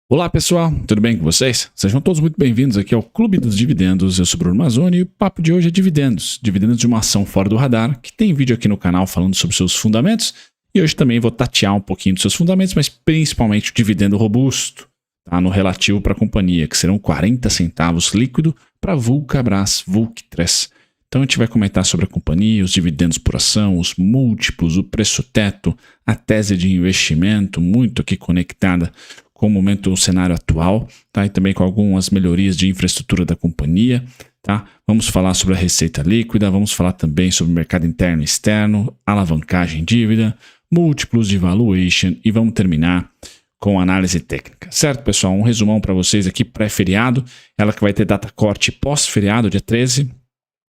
Olá pessoal, tudo bem com vocês? Sejam todos muito bem-vindos aqui ao Clube dos Dividendos. Eu sou Bruno Mazzoni e o papo de hoje é dividendos. Dividendos de uma ação fora do radar, que tem vídeo aqui no canal falando sobre seus fundamentos. E hoje também vou tatear um pouquinho dos seus fundamentos, mas principalmente o dividendo robusto, tá? No relativo para a companhia, que serão 40 centavos líquido para Vulcabras, VULC3. Então a gente vai comentar sobre a companhia, os dividendos por ação, os múltiplos, o preço teto, a tese de investimento, muito aqui conectada com o momento, o cenário atual, tá? E também com algumas melhorias de infraestrutura da companhia, tá? Vamos falar sobre a receita líquida, vamos falar também sobre o mercado interno e externo, alavancagem dívida, múltiplos de valuation e vamos terminar com análise técnica. Certo, pessoal? Um resumão para vocês aqui pré-feriado, ela que vai ter data corte pós-feriado, dia 13.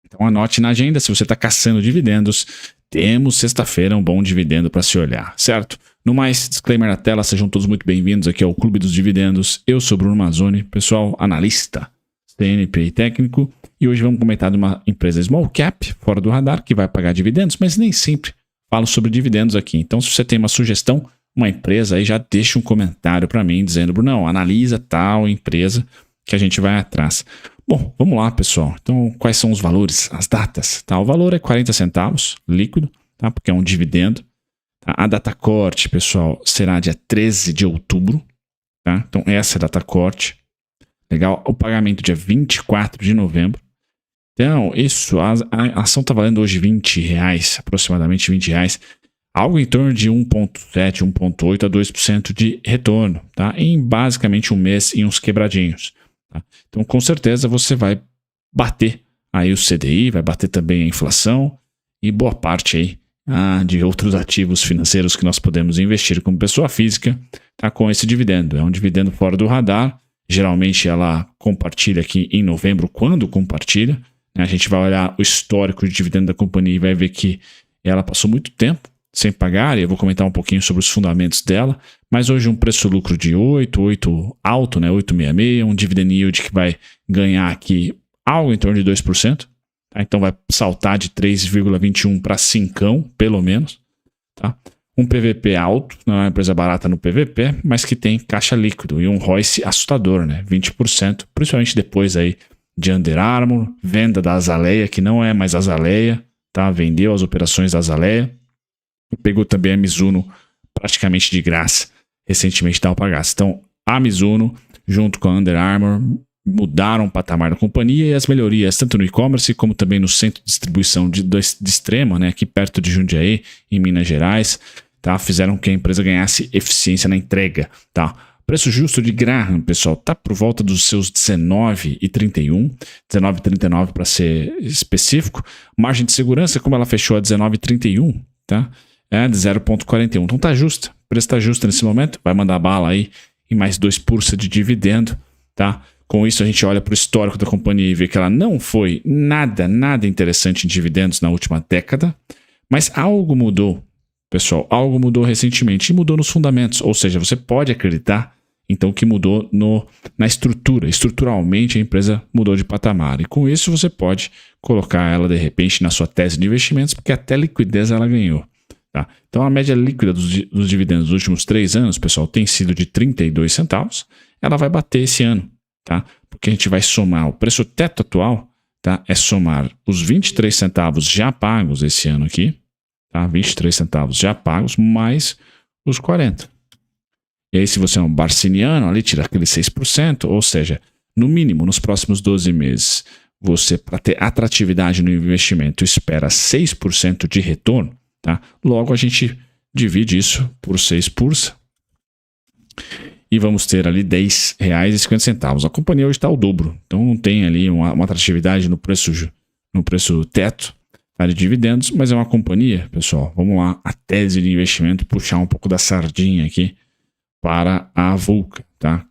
Então anote na agenda, se você está caçando dividendos, temos sexta-feira um bom dividendo para se olhar, certo? No mais, disclaimer na tela, sejam todos muito bem-vindos aqui ao Clube dos Dividendos. Eu sou Bruno Mazzoni, pessoal, analista, CNPI técnico, e hoje vamos comentar de uma empresa small cap, fora do radar, que vai pagar dividendos, mas nem sempre falo sobre dividendos aqui. Então, se você tem uma sugestão, uma empresa, aí já deixa um comentário para mim dizendo, Bruno, analisa tal empresa que a gente vai atrás. Bom, vamos lá, pessoal. Então, quais são os valores, as datas? Tá? O valor é 40 centavos líquido, tá? Porque é um dividendo. A data corte, pessoal, será dia 13 de outubro. Tá? Então, essa é a data corte. Legal. O pagamento dia 24 de novembro. Então, isso, a ação está valendo hoje R$20, aproximadamente R$20. Algo em torno de 1,7, 1,8 a 2% de retorno. Tá? Em basicamente um mês e uns quebradinhos. Tá? Então, com certeza, você vai bater aí o CDI, vai bater também a inflação e boa parte aí de outros ativos financeiros que nós podemos investir como pessoa física, tá, com esse dividendo. É um dividendo fora do radar. Geralmente ela compartilha aqui em novembro, quando compartilha. Né, a gente vai olhar o histórico de dividendo da companhia e vai ver que ela passou muito tempo sem pagar, e eu vou comentar um pouquinho sobre os fundamentos dela, mas hoje um preço-lucro de 8 alto, né, 8,66, um dividend yield que vai ganhar aqui algo em torno de 2%. Então vai saltar de 3,21 para 5, pelo menos. Tá? Um PVP alto, não é uma empresa barata no PVP, mas que tem caixa líquido e um ROIC assustador, né? 20%, principalmente depois aí de Under Armour, venda da Azaleia, que não é mais Azaleia, tá? Vendeu as operações da Azaleia e pegou também a Mizuno praticamente de graça recentemente da Alpargatas. Então a Mizuno, junto com a Under Armour, mudaram o patamar da companhia e as melhorias, tanto no e-commerce como também no centro de distribuição de Extrema, né, aqui perto de Jundiaí, em Minas Gerais, tá, fizeram que a empresa ganhasse eficiência na entrega. Tá. Preço justo de Graham, pessoal, está por volta dos seus 19,31, 19,39 para ser específico. Margem de segurança, como ela fechou a 19,31, tá, é de 0,41. Então tá justa, o preço está justo nesse momento, vai mandar bala aí em mais 2% de dividendo, tá. Com isso, a gente olha para o histórico da companhia e vê que ela não foi nada interessante em dividendos na última década, mas algo mudou, pessoal, algo mudou recentemente e mudou nos fundamentos, ou seja, você pode acreditar, então, que mudou na estrutura. Estruturalmente, a empresa mudou de patamar e com isso você pode colocar ela, de repente, na sua tese de investimentos, porque até liquidez ela ganhou. Tá? Então, a média líquida dos dividendos dos últimos 3 anos, pessoal, tem sido de 32 centavos, ela vai bater esse ano. Tá? Porque a gente vai somar o preço teto atual, tá? É somar os 23 centavos já pagos esse ano aqui, tá? 23 centavos já pagos, mais os 40. E aí, se você é um barciniano, ali tira aquele 6%, ou seja, no mínimo, nos próximos 12 meses, você, para ter atratividade no investimento, espera 6% de retorno, tá? Logo, a gente divide isso por 6 e vamos ter ali R$10,50. A companhia hoje está ao dobro, então não tem ali uma atratividade no preço teto, tá, de dividendos, mas é uma companhia, pessoal, vamos lá, a tese de investimento, puxar um pouco da sardinha aqui para a Vulca, tá?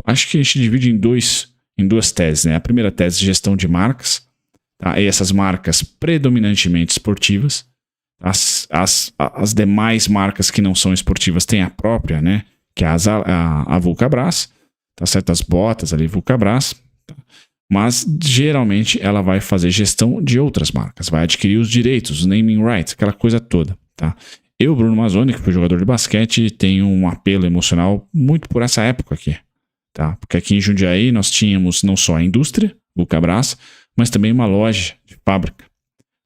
Acho que a gente divide em duas teses, né? A primeira tese, gestão de marcas, tá? E essas marcas predominantemente esportivas, as demais marcas que não são esportivas têm a própria, né? Que é a Vulcabras, tá certo? As botas ali, Vulcabras, tá? Mas geralmente ela vai fazer gestão de outras marcas, vai adquirir os direitos, os naming rights, aquela coisa toda, tá? Eu, Bruno Mazzoni, que fui jogador de basquete, tenho um apelo emocional muito por essa época aqui, tá? Porque aqui em Jundiaí nós tínhamos não só a indústria, Vulcabras, mas também uma loja de fábrica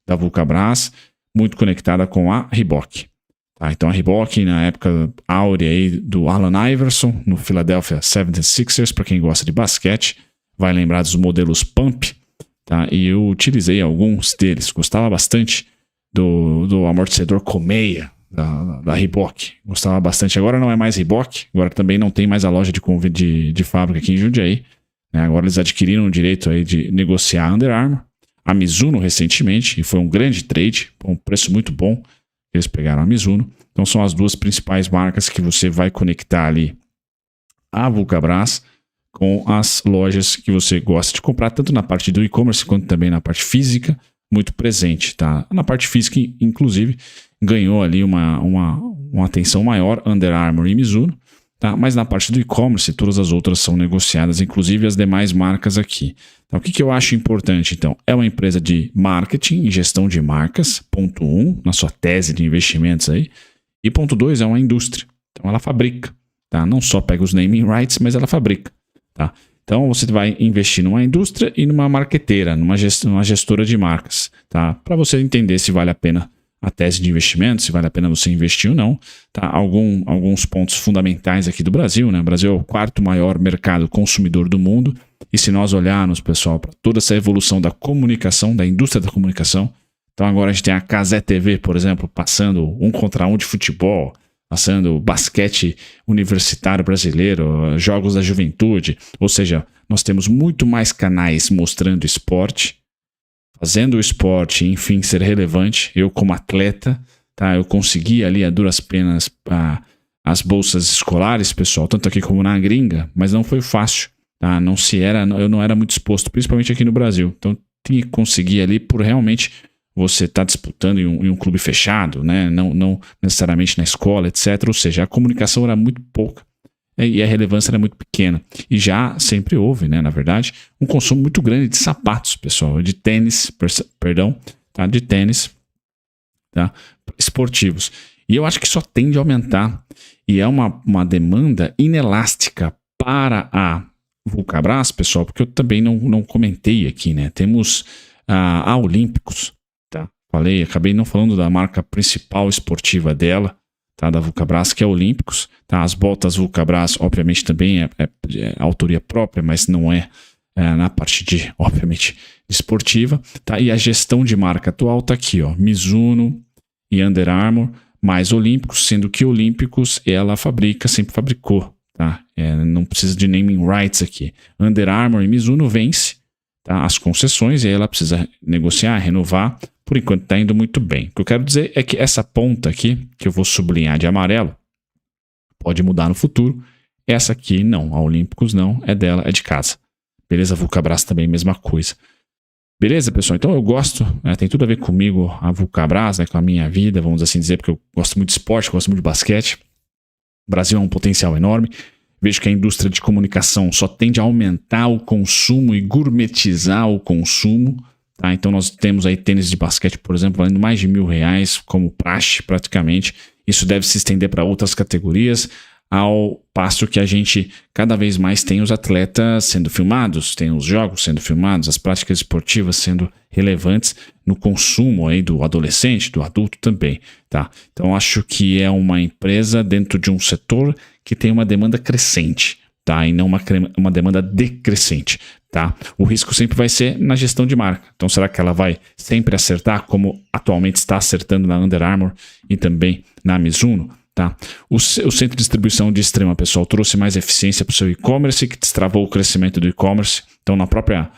da Vulcabras, muito conectada com a Reebok. Tá? Então a Reebok, na época áurea aí do Allen Iverson, no Philadelphia 76ers, para quem gosta de basquete, vai lembrar dos modelos Pump, tá? E eu utilizei alguns deles, gostava bastante do amortecedor colmeia da Reebok, gostava bastante. Agora não é mais Reebok, agora também não tem mais a loja de fábrica aqui em Jundiaí, né? Agora eles adquiriram o direito aí de negociar a Under Armour, a Mizuno recentemente, e foi um grande trade, um preço muito bom, eles pegaram a Mizuno. Então são as duas principais marcas que você vai conectar ali a Vulcabras com as lojas que você gosta de comprar, tanto na parte do e-commerce quanto também na parte física, muito presente, tá? Na parte física, inclusive, ganhou ali uma atenção maior, Under Armour e Mizuno, tá? Mas na parte do e-commerce, todas as outras são negociadas, inclusive as demais marcas aqui. Então, o que eu acho importante, então? É uma empresa de marketing e gestão de marcas, ponto 1, na sua tese de investimentos aí, e ponto 2, é uma indústria. Então, ela fabrica, tá? Não só pega os naming rights, mas ela fabrica, tá? Então, você vai investir numa indústria e numa marqueteira, numa gestora de marcas, tá? Para você entender se vale a pena a tese de investimento, se vale a pena você investir ou não, tá? Alguns pontos fundamentais aqui do Brasil, né? O Brasil é o quarto maior mercado consumidor do mundo, e se nós olharmos, pessoal, para toda essa evolução da comunicação, da indústria da comunicação, então agora a gente tem a Cazé TV, por exemplo, passando 1 contra 1 de futebol, passando basquete universitário brasileiro, jogos da juventude, ou seja, nós temos muito mais canais mostrando esporte, fazendo o esporte, enfim, ser relevante. Eu como atleta, tá, eu consegui ali a duras penas as bolsas escolares, pessoal, tanto aqui como na gringa, mas não foi fácil, tá? Eu não era muito exposto, principalmente aqui no Brasil, então tinha que conseguir ali por realmente você está disputando em um clube fechado, né? Não necessariamente na escola, etc. Ou seja, a comunicação era muito pouca, né? E a relevância era muito pequena. E já sempre houve, né, na verdade, um consumo muito grande de sapatos, pessoal, de tênis, tá? De tênis, tá? Esportivos. E eu acho que só tende a aumentar. E é uma demanda inelástica para a Vulcabras, pessoal, porque eu também não comentei aqui, né? Temos a Olímpicos. Acabei não falando da marca principal esportiva dela, tá, da Vulcabras, que é Olímpicos. Tá? As botas Vulcabras, obviamente, também é autoria própria, mas não é na parte de, obviamente, esportiva. Tá? E a gestão de marca atual está aqui, ó, Mizuno e Under Armour, mais Olímpicos, sendo que Olímpicos ela sempre fabricou. Tá? Não precisa de naming rights aqui. Under Armour e Mizuno vence, tá, as concessões, e aí ela precisa negociar, renovar. Por enquanto está indo muito bem. O que eu quero dizer é que essa ponta aqui, que eu vou sublinhar de amarelo, pode mudar no futuro. Essa aqui não, a Olímpicos não, é dela, é de casa. Beleza? Vulcabras também, mesma coisa. Beleza, pessoal? Então eu gosto, tem tudo a ver comigo, a Vulcabras, né, com a minha vida, vamos assim dizer, porque eu gosto muito de esporte, gosto muito de basquete. O Brasil é um potencial enorme. Vejo que a indústria de comunicação só tende a aumentar o consumo e gourmetizar o consumo. Tá? Então nós temos aí tênis de basquete, por exemplo, valendo mais de R$1.000 como praxe praticamente. Isso deve se estender para outras categorias, ao passo que a gente cada vez mais tem os atletas sendo filmados, tem os jogos sendo filmados, as práticas esportivas sendo relevantes no consumo aí do adolescente, do adulto também. Tá? Então acho que é uma empresa dentro de um setor que tem uma demanda crescente. Tá? E não uma demanda decrescente. Tá? O risco sempre vai ser na gestão de marca. Então, será que ela vai sempre acertar como atualmente está acertando na Under Armour e também na Mizuno? Tá? O centro de distribuição de extrema, pessoal, trouxe mais eficiência para o seu e-commerce, que destravou o crescimento do e-commerce. Então, na própria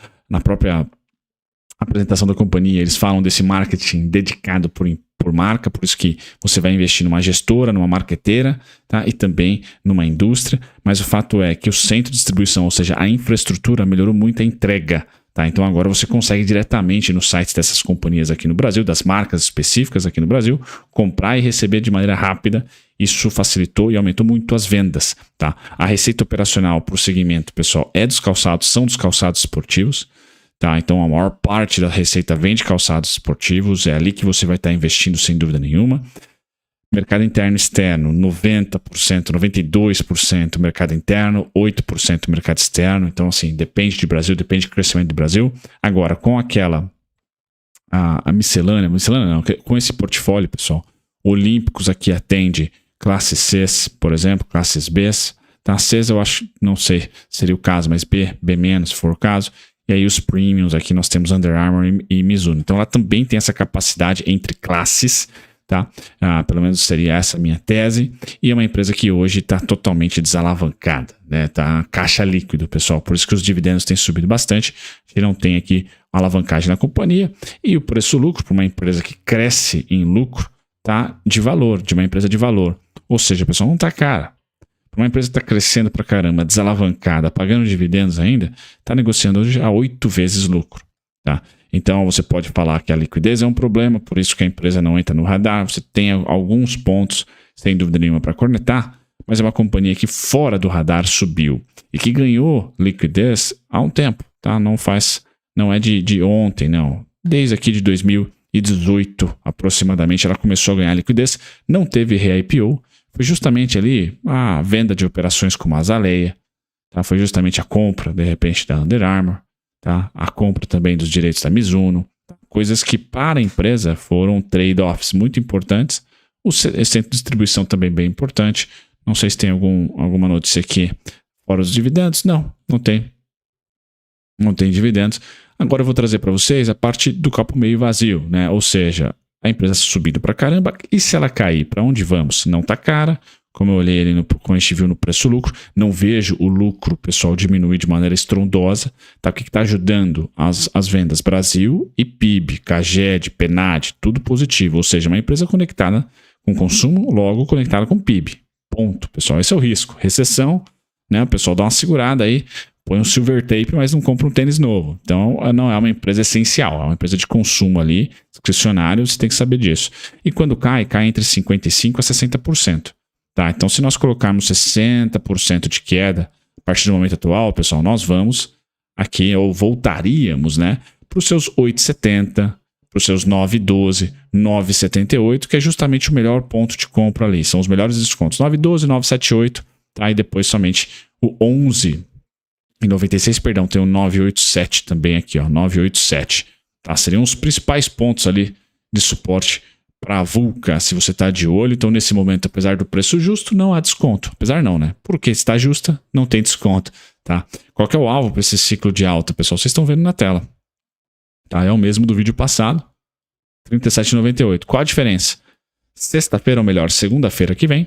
apresentação da companhia, eles falam desse marketing dedicado por marca, por isso que você vai investir numa gestora, numa marqueteira, tá? E também numa indústria, mas o fato é que o centro de distribuição, ou seja, a infraestrutura melhorou muito a entrega, tá? Então agora você consegue diretamente no site dessas companhias aqui no Brasil, das marcas específicas aqui no Brasil, comprar e receber de maneira rápida. Isso facilitou e aumentou muito as vendas, tá? A receita operacional para o segmento, pessoal, são dos calçados esportivos. Tá, então a maior parte da receita vem de calçados esportivos, é ali que você vai estar investindo sem dúvida nenhuma. Mercado interno e externo, 90%, 92% mercado interno, 8% mercado externo. Então, assim, depende de Brasil, depende do crescimento do Brasil. Agora, com aquela, a miscelânea não, com esse portfólio, pessoal, Olímpicos aqui atende classes Cs, por exemplo, classes Bs. Tá? Cs eu acho, não sei, seria o caso, mas B, B-, se for o caso. E aí os premiums, aqui nós temos Under Armour e Mizuno. Então, ela também tem essa capacidade entre classes, tá? Pelo menos seria essa a minha tese. E é uma empresa que hoje está totalmente desalavancada, né? Tá caixa líquido, pessoal. Por isso que os dividendos têm subido bastante. A gente não tem aqui uma alavancagem na companhia. E o preço-lucro para uma empresa que cresce em lucro tá de valor, de uma empresa de valor. Ou seja, pessoal, não está cara. Para uma empresa que está crescendo para caramba, desalavancada, pagando dividendos ainda, está negociando hoje a 8 vezes lucro, tá? Então, você pode falar que a liquidez é um problema, por isso que a empresa não entra no radar. Você tem alguns pontos, sem dúvida nenhuma, para cornetar, mas é uma companhia que fora do radar subiu e que ganhou liquidez há um tempo, tá? Não é de ontem, não. Desde aqui de 2018, aproximadamente, ela começou a ganhar liquidez, não teve re-IPO, foi justamente ali a venda de operações como a Azaleia, tá? Foi justamente a compra, de repente, da Under Armour, tá? A compra também dos direitos da Mizuno, tá? Coisas que para a empresa foram trade-offs muito importantes. O centro de distribuição também bem importante. Não sei se tem alguma notícia aqui fora os dividendos. Não tem. Não tem dividendos. Agora eu vou trazer para vocês a parte do copo meio vazio, né? Ou seja, a empresa subindo para caramba. E se ela cair, para onde vamos? Não está cara. Como eu olhei ali, como a gente viu no preço-lucro, não vejo o lucro, pessoal, diminuir de maneira estrondosa. Tá? O que está ajudando as vendas? Brasil e PIB, CAGED, PNAD, tudo positivo. Ou seja, uma empresa conectada com consumo, logo conectada com PIB. Ponto, pessoal. Esse é o risco. Recessão, né? O pessoal dá uma segurada aí, põe um silver tape, mas não compra um tênis novo. Então, não é uma empresa essencial, é uma empresa de consumo ali, discricionário, você tem que saber disso. E quando cai entre 55% a 60%. Tá, então, se nós colocarmos 60% de queda a partir do momento atual, pessoal, nós vamos aqui, ou voltaríamos, né, para os seus 8,70, para os seus 9,12, 9,78, que é justamente o melhor ponto de compra ali. São os melhores descontos. 9,12, 9,78, tá? E depois somente o 11,96, perdão, tem o 9,87 também aqui, ó, 9,87. Tá? Seriam os principais pontos ali de suporte para a Vulca, se você está de olho. Então, nesse momento, apesar do preço justo, não há desconto. Apesar não, né? Porque se está justa, não tem desconto, tá? Qual que é o alvo para esse ciclo de alta, pessoal? Vocês estão vendo na tela. Tá? É o mesmo do vídeo passado, 37,98. Qual a diferença? Sexta-feira, ou melhor, segunda-feira que vem,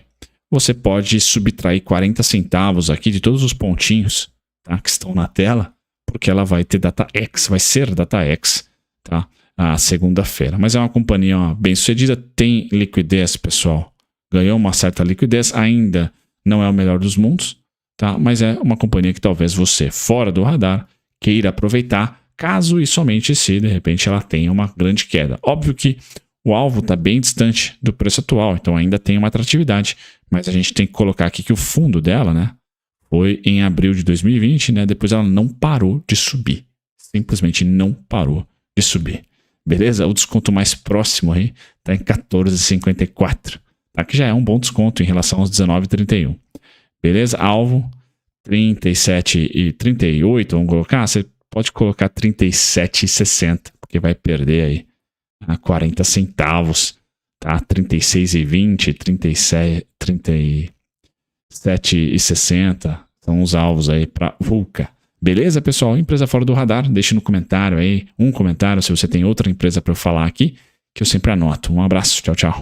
você pode subtrair 40 centavos aqui de todos os pontinhos, tá, que estão na tela, porque ela vai ter DataX, vai ser DataX, tá? A segunda-feira. Mas é uma companhia bem sucedida, tem liquidez, pessoal. Ganhou uma certa liquidez, ainda não é o melhor dos mundos, tá? Mas é uma companhia que talvez você, fora do radar, queira aproveitar, caso e somente se, de repente, ela tenha uma grande queda. Óbvio que o alvo está bem distante do preço atual, então ainda tem uma atratividade, mas a gente tem que colocar aqui que o fundo dela, né, foi em abril de 2020, né, depois ela não parou de subir. Simplesmente não parou de subir. Beleza? O desconto mais próximo aí está em 14,54. Tá? Que já é um bom desconto em relação aos 19,31. Beleza? Alvo 37,38. Vamos colocar? Você pode colocar 37,60, porque vai perder aí a 40 centavos. Tá? 36,20, 37,60. São os alvos aí para Vulca. Beleza, pessoal? Empresa fora do radar, deixe no comentário aí, um comentário se você tem outra empresa para eu falar aqui, que eu sempre anoto. Um abraço, tchau, tchau.